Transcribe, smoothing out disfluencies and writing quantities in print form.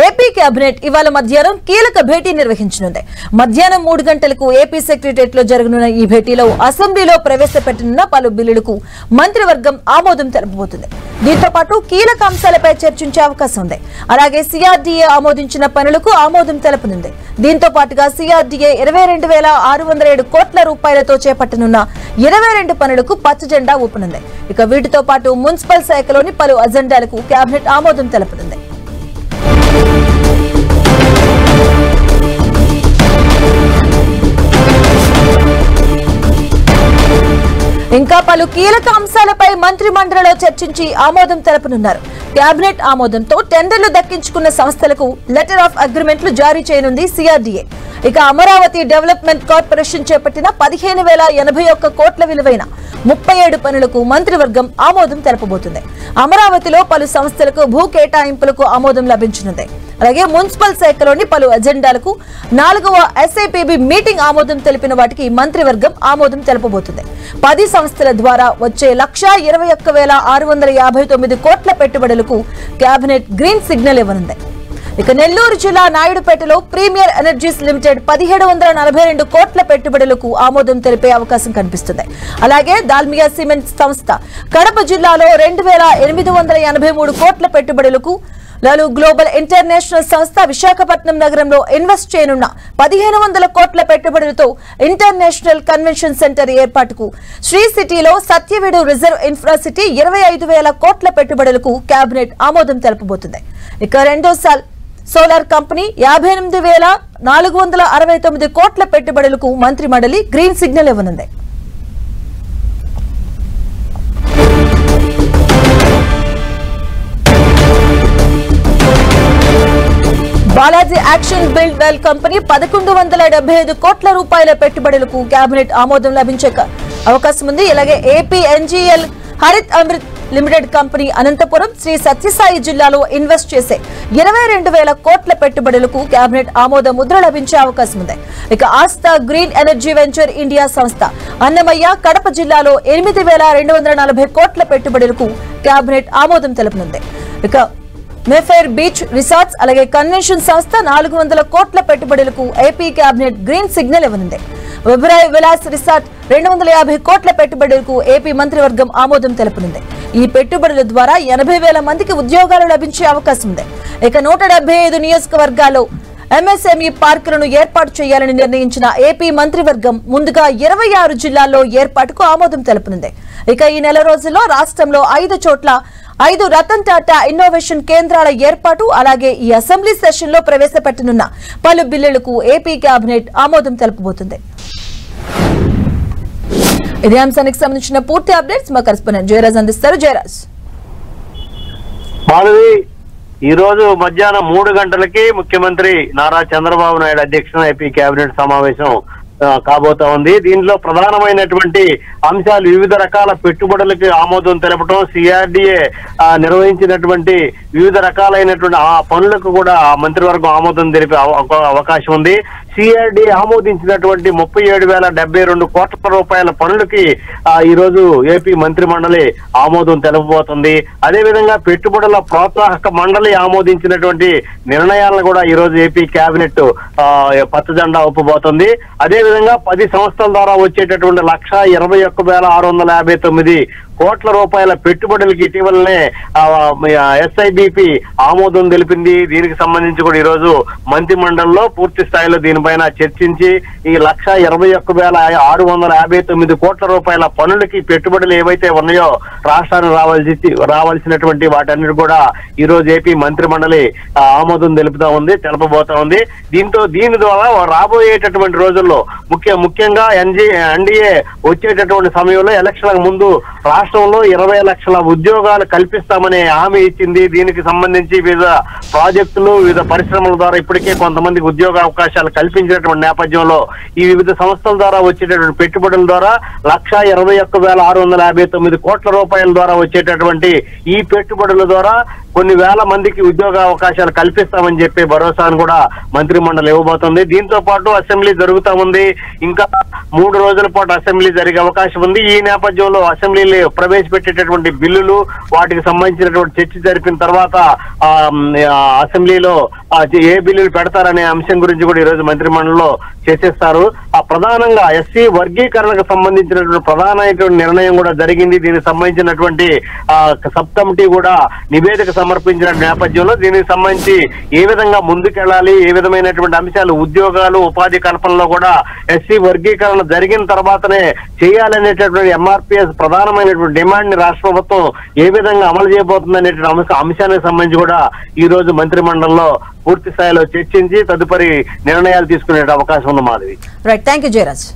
AP cabinet ఇవాళ మధ్యాహ్నం కీలక భేటీ నిర్వహించనుంది. మధ్యాహ్నం 3 గంటలకు ఏపీ సెక్రటరియట్ లో జరగనున్న ఈ భేటీలో అసెంబ్లీలో ప్రవేశపెట్టనున్న పలు బిల్లులకు మంత్రివర్గం ఆమోదం తెలపబోతుంది. దీంతో పాటు కీలక అంశాలపై చర్చించే అవకాశం ఉంది. అలాగే సిఆర్డీఏ ఆమోదించిన పనులకు ఆమోదం తెలపనుంది. దీంతో పాటుగా సిఆర్డీఏ 22,607 కోట్ల రూపాయలతో చేపట్టనున్న 22 పనులకు పచ్చ జెండా ఊపనుంది. ఇక వీటితో పాటు మున్సిపల్ శాఖలోని పలు అజెండాలకు కేబినెట్ ఆమోదం తెలపనుంది. ఇంకా పలు కీలక అంశాలపై మంత్రి మండలిలో చర్చించి ఆమోదం తెలపనున్నారు. కేబినెట్ ఆమోదంతో టెండర్లు దక్కించుకున్న సంస్థలకు లెటర్ ఆఫ్ అగ్రిమెంట్లు జారీ చేయనుంది సిఆర్డీఏ. ఇక అమరావతి డెవలప్మెంట్ కార్పొరేషన్ చేపట్టిన 15,081 కోట్ల విలువైన 37 పనులకు మంత్రివర్గం ఆమోదం తెలపబోతుంది. అమరావతిలో పలు సంస్థలకు భూ కేటాయింపులకు ఆమోదం లభించనుంది. అలాగే మున్సిపల్ శాఖలోని పలు అజెండాలకు 4వ ఎస్ఐపిబి మీటింగ్ ఆమోదం తెలిపిన వాటికి మంత్రివర్గం ఆమోదం తెలపబోతుంది. 10 సంస్థల ద్వారా వచ్చే 1,21,659 కోట్ల పెట్టుబడులకు కేబినెట్ గ్రీన్ సిగ్నల్ ఇవ్వనుంది. ఇక నెల్లూరు జిల్లా నాయుడుపేటలో ప్రీమియర్ ఎనర్జీస్ లిమిటెడ్ 1,742 కోట్ల పెట్టుబడులకు ఆమోదం తెలిపే అవకాశం కనిపిస్తుంది. అలాగే దాల్మియా సిమెంట్ సంస్థ కడప జిల్లాలో 2,883 కోట్ల పెట్టుబడులకు, లాలు గ్లోబల్ ఇంటర్నేషనల్ సంస్థ విశాఖపట్నం నగరంలో ఇన్వెస్ట్ చేయనున్న 1,500 కోట్ల పెట్టుబడులతో ఇంటర్నేషనల్ కన్వెన్షన్ సెంటర్ ఏర్పాటుకు, శ్రీ సిటీలో సత్యవేడు రిజర్వ్ ఇన్ఫ్రాసిటీ 25,000 కోట్ల పెట్టుబడులకు కేబినెట్ ఆమోదం తెలపబోతుంది. ఇక రెండోసారి సోలార్ కంపెనీ 58,469 కోట్ల పెట్టుబడులకు మంత్రి మండలి గ్రీన్ సిగ్నల్ ఇవ్వనుంది. Balaji action build well company 1,175 కోట్ల రూపాయల పెట్టుబడులకు కేబినెట్ ఆమోదం లభించే అవకాశం ఉంది. ఇలాగే ఏపీఎన్జీఎల్ హరిత్ అమృత్ లిమిటెడ్ కంపెనీ అనంతపురం, శ్రీ సత్యసాయి జిల్లాలో ఇన్వెస్ట్ చేసే 22,000 కోట్ల పెట్టుబడులకు కేబినెట్ ఆమోద ముద్ర లభించే అవకాశం ఉంది. ఇక Aastha green energy venture India సంస్థ అన్నమయ్య, కడప జిల్లాలో 8,240 కోట్ల పెట్టుబడులకు కేబినెట్ ఆమోదం తెలుపనుంది. ఇక మేఫైర్ బీచ్ రిసార్ట్స్ అలాగే కన్వెన్షన్ సంస్థ 400 కోట్ల పెట్టుబడులకు ఏపీ కేబినెట్ గ్రీన్ సిగ్నల్ ఇవ్వనుంది. ఒబెరాయ్ విలాస్ రిసార్ట్ 250 కోట్ల పెట్టుబడులకు ఏపీ మంత్రివర్గం ఆమోదం తెలుపనుంది. ఈ పెట్టుబడుల ద్వారా 80,000 మందికి ఉద్యోగాలు లభించే అవకాశం ఉంది. ఇక 175 నియోజకవర్గాల్లో ఎంఎస్ఎంఈ పార్కులను ఏర్పాటు చేయాలని నిర్ణయించిన ఏపీ మంత్రివర్గం ముందుగా 26 జిల్లాల్లో ఏర్పాటుకు ఆమోదం తెలుపనుంది. ఇక ఈ నెల రోజుల్లో రాష్ట్రంలో 5 చోట్ల 5 రతన్ టాటా ఇన్నోవేషన్ కేంద్రాల ఏర్పాటు, అలాగే ఈ అసెంబ్లీ సెషన్ లో ప్రవేశపెట్టనున్న పలు బిల్లులకు ఏపీ కేబినెట్ ఆమోదం తెలుపబోతుంది. ఇదే అంశానికి సంబంధించిన పూర్తి అప్డేట్స్ మా కరెస్పాండెంట్ జయరాజ్ అందిస్తారు. జయరాజ్, ఈ రోజు మధ్యాహ్నం 3 గంటలకి ముఖ్యమంత్రి నారా చంద్రబాబు నాయుడు అధ్యక్షతన ఏపీ కేబినెట్ సమావేశం కాబోతా ఉంది. దీనిలో ప్రధానమైనటువంటి అంశాలు వివిధ రకాల పెట్టుబడులకి ఆమోదం తెలపడం, సిఆర్డీఏ నిర్వహించినటువంటి వివిధ రకాలైనటువంటి ఆ పనులకు కూడా మంత్రివర్గం ఆమోదం తెలిపే అవకాశం ఉంది. సిఆర్డీఏ ఆమోదించినటువంటి 37,072 కోట్ల రూపాయల పనులకి ఈ రోజు ఏపీ మంత్రి మండలి ఆమోదం తెలపబోతుంది. అదేవిధంగా పెట్టుబడుల ప్రోత్సాహక మండలి ఆమోదించినటువంటి నిర్ణయాలను కూడా ఈ రోజు ఏపీ కేబినెట్ పచ్చజెండా ఊపబోతుంది. అదేవిధంగా 10 సంస్థల ద్వారా వచ్చేటటువంటి 1,21,659 కోట్ల రూపాయల పెట్టుబడులకి ఇటీవలనే ఎస్ఐబిపి ఆమోదం తెలిపింది. దీనికి సంబంధించి కూడా ఈ రోజు మంత్రి మండలిలో పూర్తి స్థాయిలో దీనిపైన చర్చించి ఈ 1,21,659 కోట్ల రూపాయల పనులకి పెట్టుబడులు ఏవైతే ఉన్నాయో రాష్ట్రానికి రావాల్సినటువంటి వాటన్నిటి కూడా ఈ రోజు ఏపీ మంత్రి మండలి ఆమోదం తెలపబోతా ఉంది. దీని ద్వారా రాబోయేటటువంటి రోజుల్లో ముఖ్యంగా ఎన్డీఏ వచ్చేటటువంటి సమయంలో ఎలక్షన్లకు ముందు రాష్ట్రంలో 20 లక్షల ఉద్యోగాలు కల్పిస్తామనే హామీ ఇచ్చింది. దీనికి సంబంధించి వివిధ ప్రాజెక్టులు, వివిధ పరిశ్రమల ద్వారా ఇప్పటికే కొంతమందికి ఉద్యోగ అవకాశాలు కల్పించినటువంటి నేపథ్యంలో ఈ వివిధ సంస్థల ద్వారా వచ్చేటటువంటి పెట్టుబడుల ద్వారా 1,21,659 కోట్ల రూపాయల ద్వారా వచ్చేటటువంటి ఈ పెట్టుబడుల ద్వారా కొన్ని వేల మందికి ఉద్యోగ అవకాశాలు కల్పిస్తామని చెప్పి భరోసాను కూడా మంత్రి మండలి ఇవ్వబోతుంది. దీంతో పాటు అసెంబ్లీ జరుగుతా ఉంది. ఇంకా 3 రోజుల పాటు అసెంబ్లీ జరిగే అవకాశం ఉంది. ఈ నేపథ్యంలో అసెంబ్లీలో ప్రవేశపెట్టేటటువంటి బిల్లులు వాటికి సంబంధించినటువంటి చర్చ జరిపిన తర్వాత అసెంబ్లీలో ఏ బిల్లులు పెడతారనే అంశం గురించి కూడా ఈ రోజు మంత్రి మండలిలో చర్చిస్తారు. ప్రధానంగా ఎస్సీ వర్గీకరణకు సంబంధించినటువంటి ప్రధానమైనటువంటి నిర్ణయం కూడా జరిగింది. దీనికి సంబంధించినటువంటి సబ్ కమిటీ కూడా నివేదిక సమర్పించిన నేపథ్యంలో దీనికి సంబంధించి ఏ విధంగా ముందుకెళ్లాలి, ఏ విధమైనటువంటి అంశాలు ఉద్యోగాలు ఉపాధి కల్పనలో కూడా ఎస్సీ వర్గీకరణ జరిగిన తర్వాతనే చేయాలనేటటువంటి ఎంఆర్పీఎస్ ప్రధానమైనటువంటి డిమాండ్ ని రాష్ట్ర ప్రభుత్వం ఏ విధంగా అమలు చేయబోతుంది అనేటువంటి అంశానికి సంబంధించి కూడా ఈ రోజు మంత్రి మండలిలో పూర్తి స్థాయిలో చర్చించి తదుపరి నిర్ణయాలు తీసుకునే అవకాశం ఉంది. Madhavi. Right, thank you Jayaraj.